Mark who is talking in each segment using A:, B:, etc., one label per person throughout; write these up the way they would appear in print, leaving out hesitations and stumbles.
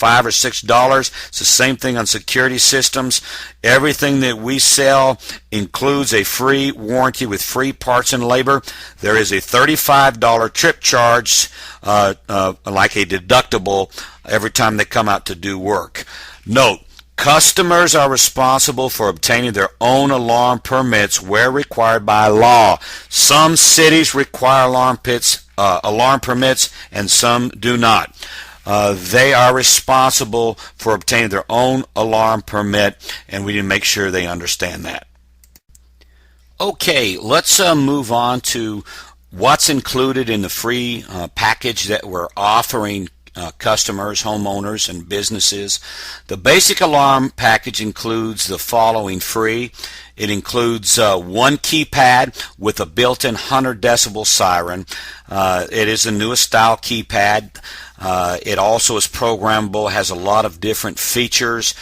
A: $5 or $6. It's the same thing on security systems. Everything that we sell includes a free warranty with free parts and labor. There is a $35 trip charge, like a deductible, every time they come out to do work. Note, customers are responsible for obtaining their own alarm permits where required by law. Some cities require alarm permits and some do not. They are responsible for obtaining their own alarm permit, and we need to make sure they understand that. Okay, let's move on to what's included in the free package that we're offering customers, homeowners, and businesses. The basic alarm package includes the following free. It includes one keypad with a built-in 100 decibel siren. It is the newest style keypad. It also is programmable, has a lot of different features.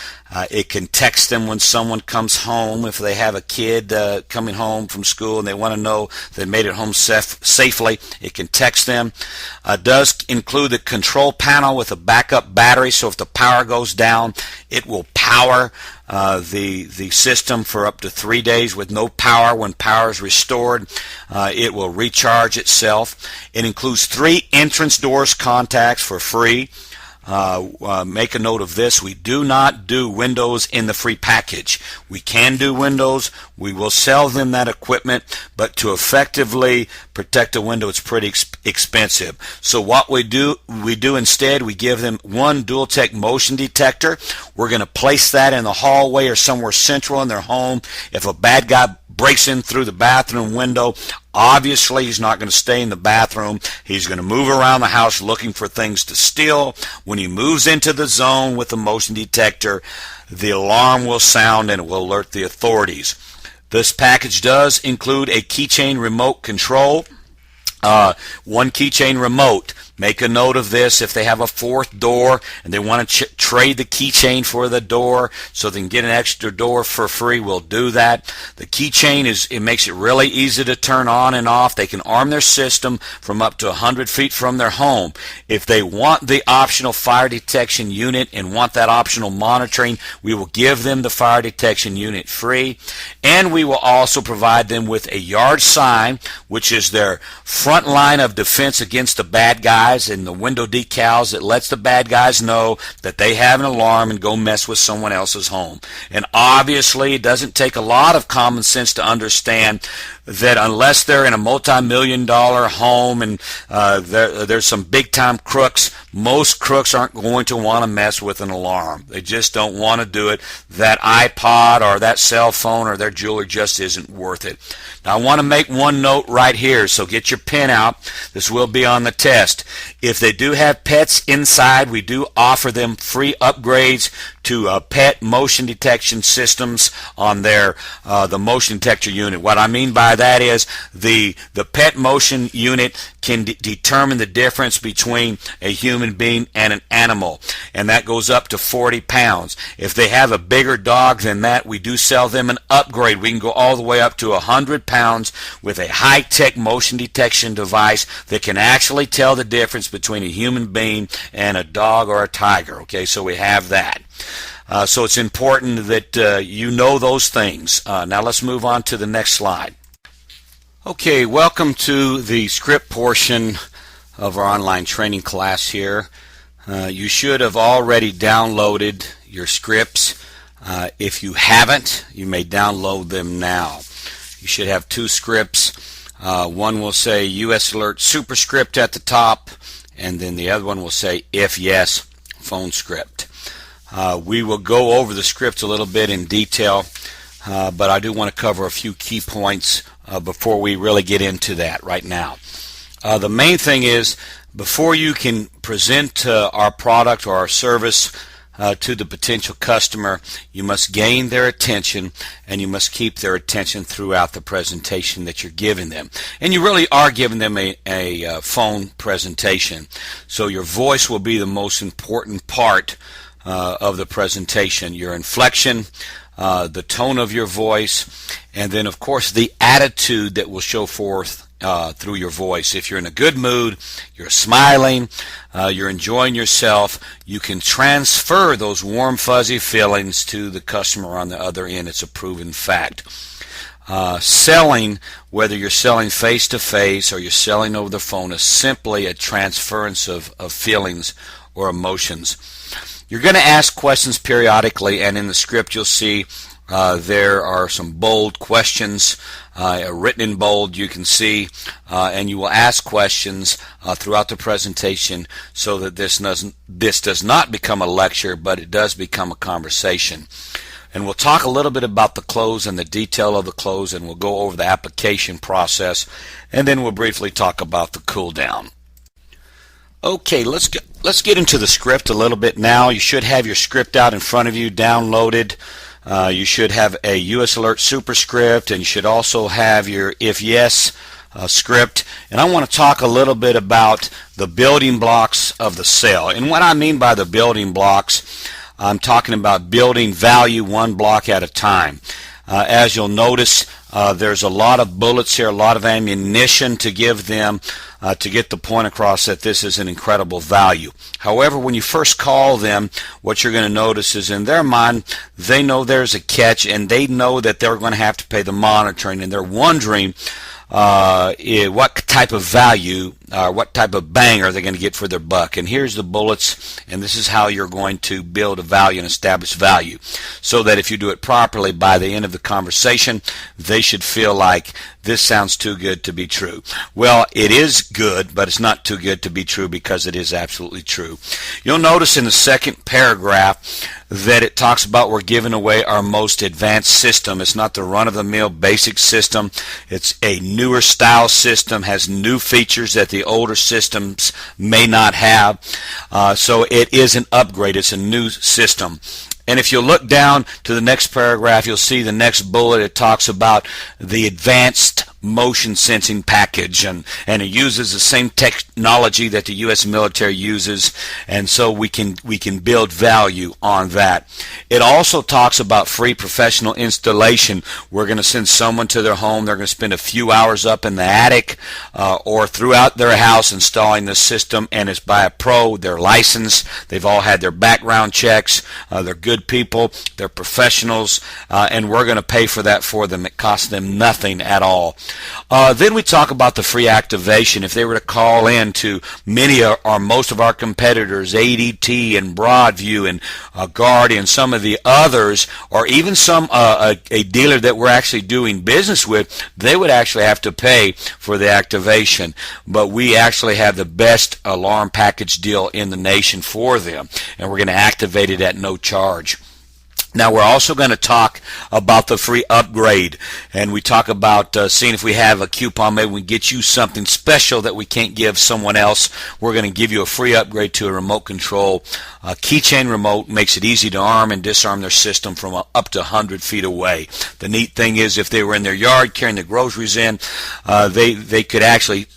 A: It can text them when someone comes home. If they have a kid coming home from school and they want to know they made it home safely, it can text them. It does include the control panel with a backup battery, so if the power goes down, it will power the system for up to 3 days with no power. When power is restored, it will recharge itself. It includes 3 entrance doors contacts for free. Make a note of this. We do not do windows in the free package. We can do windows. We will sell them that equipment, but to effectively protect a window, it's pretty expensive. So what we do instead, we give them one Dual-Tech motion detector. We're going to place that in the hallway or somewhere central in their home. If a bad guy breaks in through the bathroom window, obviously he's not going to stay in the bathroom. He's going to move around the house looking for things to steal. When he moves into the zone with the motion detector, the alarm will sound and it will alert the authorities. This package does include a keychain remote control. One keychain remote. Make a note of this. If they have a 4th door and they want to trade the keychain for the door so they can get an extra door for free, we'll do that. The keychain it makes it really easy to turn on and off. They can arm their system from up to 100 feet from their home. If they want the optional fire detection unit and want that optional monitoring, we will give them the fire detection unit free. And we will also provide them with a yard sign, which is their front line of defense against the bad guys, and the window decals that lets the bad guys know that they have an alarm and go mess with someone else's home. And obviously it doesn't take a lot of common sense to understand that unless they're in a multi-million-dollar home and there's some big-time crooks, most crooks aren't going to want to mess with an alarm. They just don't want to do it. That iPod or that cell phone or their jewelry just isn't worth it. Now I want to make one note right here, so get your pen out. This will be on the test. If they do have pets inside, we do offer them free upgrades to pet motion detection systems on their the motion detector unit. What I mean by that is the pet motion unit can determine the difference between a human being and an animal, and that goes up to 40 pounds. If they have a bigger dog than that, we do sell them an upgrade. We can go all the way up to 100 pounds with a high-tech motion detection device that can actually tell the difference between a human being and a dog or a tiger. Okay, so we have that. So it's important that you know those things. Now let's move on to the next slide. Okay, welcome to the script portion of our online training class here. You should have already downloaded your scripts. If you haven't, you may download them now. You should have 2 scripts. One will say US Alert Superscript at the top, and then the other one will say If Yes Phone Script. We will go over the scripts a little bit in detail, but I do want to cover a few key points before we really get into that right now. The main thing is, before you can present our product or our service to the potential customer, you must gain their attention, and you must keep their attention throughout the presentation that you're giving them. And you really are giving them a phone presentation, so your voice will be the most important part of the presentation. Your inflection, the tone of your voice, and then of course the attitude that will show forth through your voice. If you're in a good mood, you're smiling, you're enjoying yourself, you can transfer those warm, fuzzy feelings to the customer on the other end. It's a proven fact. Selling, whether you're selling face-to-face or you're selling over the phone, is simply a transference of feelings or emotions. You're going to ask questions periodically, and in the script you'll see there are some bold questions written in bold, you can see, and you will ask questions throughout the presentation so that this does not become a lecture, but it does become a conversation. And we'll talk a little bit about the close and the detail of the close, and we'll go over the application process, and then we'll briefly talk about the cool down. Okay, let's get into the script a little bit now. You should have your script out in front of you, downloaded. You should have a US Alert superscript, and you should also have your if yes script. And I want to talk a little bit about the building blocks of the sale. And what I mean by the building blocks, I'm talking about building value one block at a time. As you'll notice, there's a lot of bullets here, a lot of ammunition to give them to get the point across that this is an incredible value. However, when you first call them, what you're going to notice is in their mind, they know there's a catch, and they know that they're going to have to pay the monitoring, and they're wondering what type of value, what type of bang are they going to get for their buck. And here's the bullets, and this is how you're going to build a value and establish value, so that if you do it properly, by the end of the conversation, they should feel like this sounds too good to be true. Well, it is good, but it's not too good to be true, because it is absolutely true. You'll notice in the second paragraph that it talks about we're giving away our most advanced system. It's not the run-of-the-mill basic system. It's a newer style system, has new features that the older systems may not have. So it is an upgrade. It's a new system. And if you look down to the next paragraph, you'll see the next bullet. It talks about the advanced motion sensing package, and it uses the same technology that the U.S. military uses, and so we can build value on that. It also talks about free professional installation. We're going to send someone to their home. They're going to spend a few hours up in the attic or throughout their house installing the system, and it's by a pro. They're licensed. They've all had their background checks. They're good people. They're professionals, and we're going to pay for that for them. It costs them nothing at all. Then we talk about the free activation. If they were to call in to many or most of our competitors, ADT and Broadview and Guardian, some of the others, or even some a dealer that we're actually doing business with, they would actually have to pay for the activation. But we actually have the best alarm package deal in the nation for them, and we're going to activate it at no charge. Now, we're also going to talk about the free upgrade, and we talk about seeing if we have a coupon, maybe we can get you something special that we can't give someone else. We're going to give you a free upgrade to a remote control. Keychain remote makes it easy to arm and disarm their system from up to 100 feet away. The neat thing is, if they were in their yard carrying the groceries in, they could actually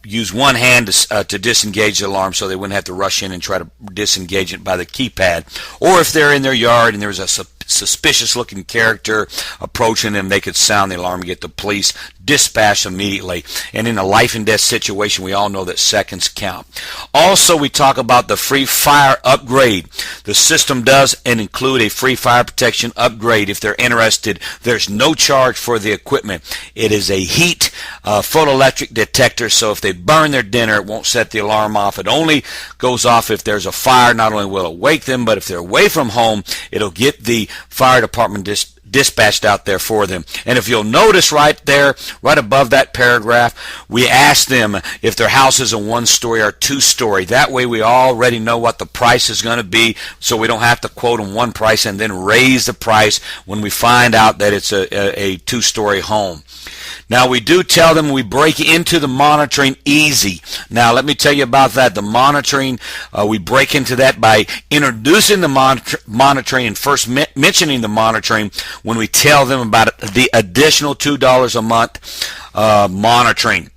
A: use one hand to disengage the alarm, so they wouldn't have to rush in and try to disengage it by the keypad. Or if they're in their yard and there's a suspicious looking character approaching them, they could sound the alarm and get the police dispatched immediately. And in a life and death situation, we all know that seconds count. Also, we talk about the free fire upgrade. The system does include a free fire protection upgrade. If they're interested, there's no charge for the equipment. It is a heat photoelectric detector, so if they burn their dinner, it won't set the alarm off. It only goes off if there's a fire. Not only will it wake them, but if they're away from home, it'll get the fire department dispatched out there for them. And if you'll notice right there, right above that paragraph, we ask them if their house is a one-story or two-story. That way we already know what the price is going to be, so we don't have to quote them one price and then raise the price when we find out that it's a two-story home. Now, we do tell them we break into the monitoring easy. Now, let me tell you about that. The monitoring, we break into that by introducing the monitoring and first mentioning the monitoring when we tell them about the additional $2 a month monitoring.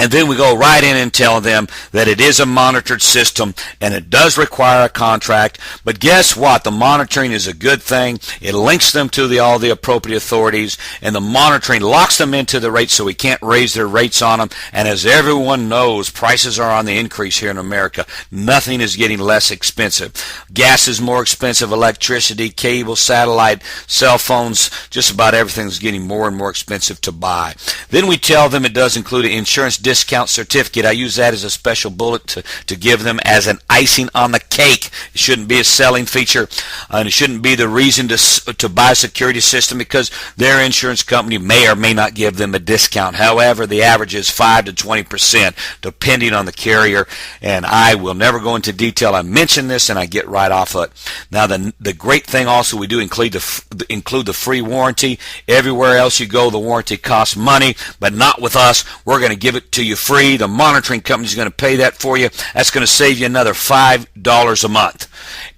A: And then we go right in and tell them that it is a monitored system and it does require a contract. But guess what? The monitoring is a good thing. It links them to all the appropriate authorities, and the monitoring locks them into the rates so we can't raise their rates on them. And as everyone knows, prices are on the increase here in America. Nothing is getting less expensive. Gas is more expensive, electricity, cable, satellite, cell phones, just about everything is getting more and more expensive to buy. Then we tell them it does include an insurance discount certificate. I use that as a special bullet to give them as an icing on the cake. It shouldn't be a selling feature, and it shouldn't be the reason to buy a security system, because their insurance company may or may not give them a discount. However, the average is 5 to 20% depending on the carrier, and I will never go into detail. I mention this and I get right off of it. Now, the great thing also, we do include the free warranty. Everywhere else you go, the warranty costs money, but not with us. We're going to give it to you free. The monitoring company is going to pay that for you. That's going to save you another $5 a month.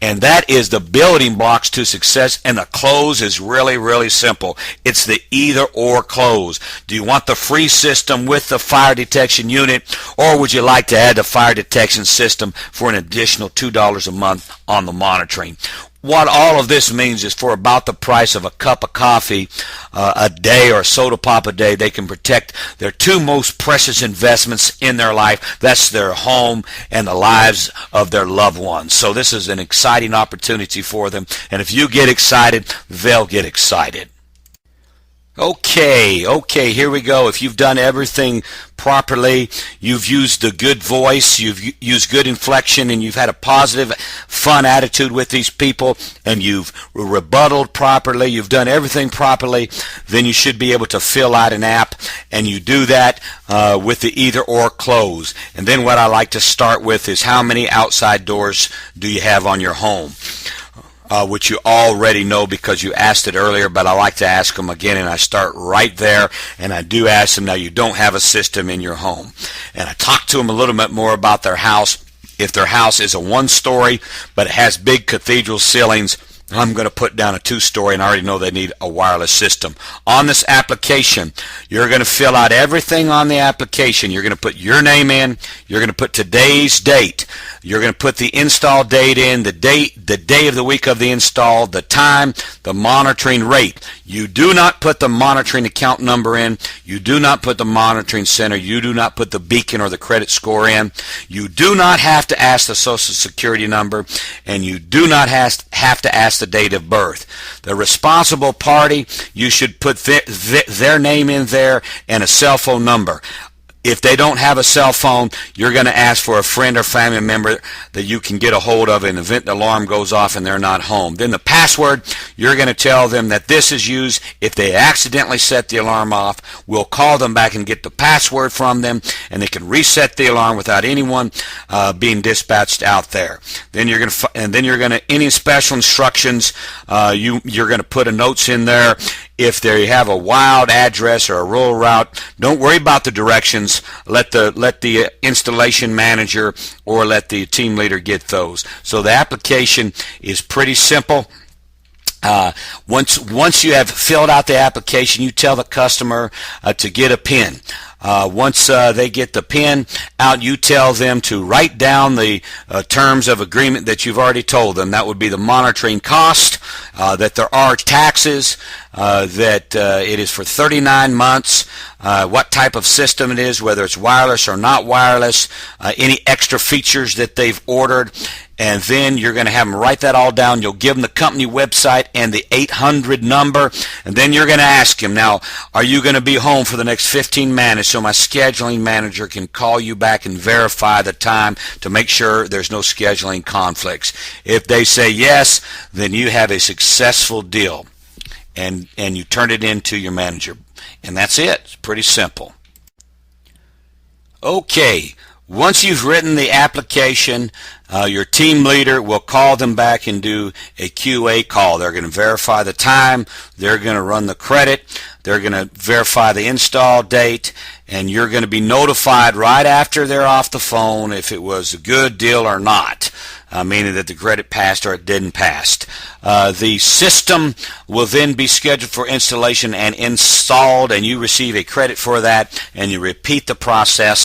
A: And that is the building blocks to success, and the close is really, really simple. It's the either or close. Do you want the free system with the fire detection unit, or would you like to add the fire detection system for an additional $2 a month on the monitoring? What all of this means is, for about the price of a cup of coffee a day or a soda pop a day, they can protect their two most precious investments in their life. That's their home and the lives of their loved ones. So this is an exciting opportunity for them. And if you get excited, they'll get excited. Okay, here we go. If you've done everything properly, you've used the good voice, you've used good inflection, and you've had a positive, fun attitude with these people, and you've rebutted properly, you've done everything properly, then you should be able to fill out an app, and you do that with the either or close. And then what I like to start with is, how many outside doors do you have on your home? Which you already know because you asked it earlier, but I like to ask them again, and I start right there, and I do ask them, now you don't have a system in your home. And I talk to them a little bit more about their house. If their house is a one-story, but it has big cathedral ceilings, I'm going to put down a two-story, and I already know they need a wireless system. On this application, you're going to fill out everything on the application. You're going to put your name in. You're going to put today's date. You're going to put the install date in, the day of the week of the install, the time, the monitoring rate. You do not put the monitoring account number in. You do not put the monitoring center. You do not put the beacon or the credit score in. You do not have to ask the Social Security number, and you do not have to ask the date of birth. The responsible party, you should put their name in there and a cell phone number. If they don't have a cell phone, you're going to ask for a friend or family member that you can get a hold of in the event the alarm goes off and they're not home. Then the password, you're going to tell them that this is used. If they accidentally set the alarm off, we'll call them back and get the password from them, and they can reset the alarm without anyone being dispatched out there. Then you're going to any special instructions, you're going to put a notes in there. If they have a wild address or a rural route, don't worry about the directions. Let the installation manager or let the team leader get those. So the application is pretty simple. Once you have filled out the application, you tell the customer to get a pen. Once they get the pen out, you tell them to write down the terms of agreement that you've already told them. That would be the monitoring cost, that there are taxes, that it is for 39 months, what type of system it is, whether it's wireless or not wireless, any extra features that they've ordered. And then you're going to have them write that all down. You'll give them the company website and the 800 number. And then you're going to ask him, now, are you going to be home for the next 15 minutes so my scheduling manager can call you back and verify the time to make sure there's no scheduling conflicts? If they say yes, then you have a successful deal. And you turn it in to your manager. And that's it. It's pretty simple. Okay. Once you've written the application, your team leader will call them back and do a QA call. They're going to verify the time, they're going to run the credit, they're going to verify the install date, and you're going to be notified right after they're off the phone if it was a good deal or not, meaning that the credit passed or it didn't pass. The system will then be scheduled for installation and installed, and you receive a credit for that, and you repeat the process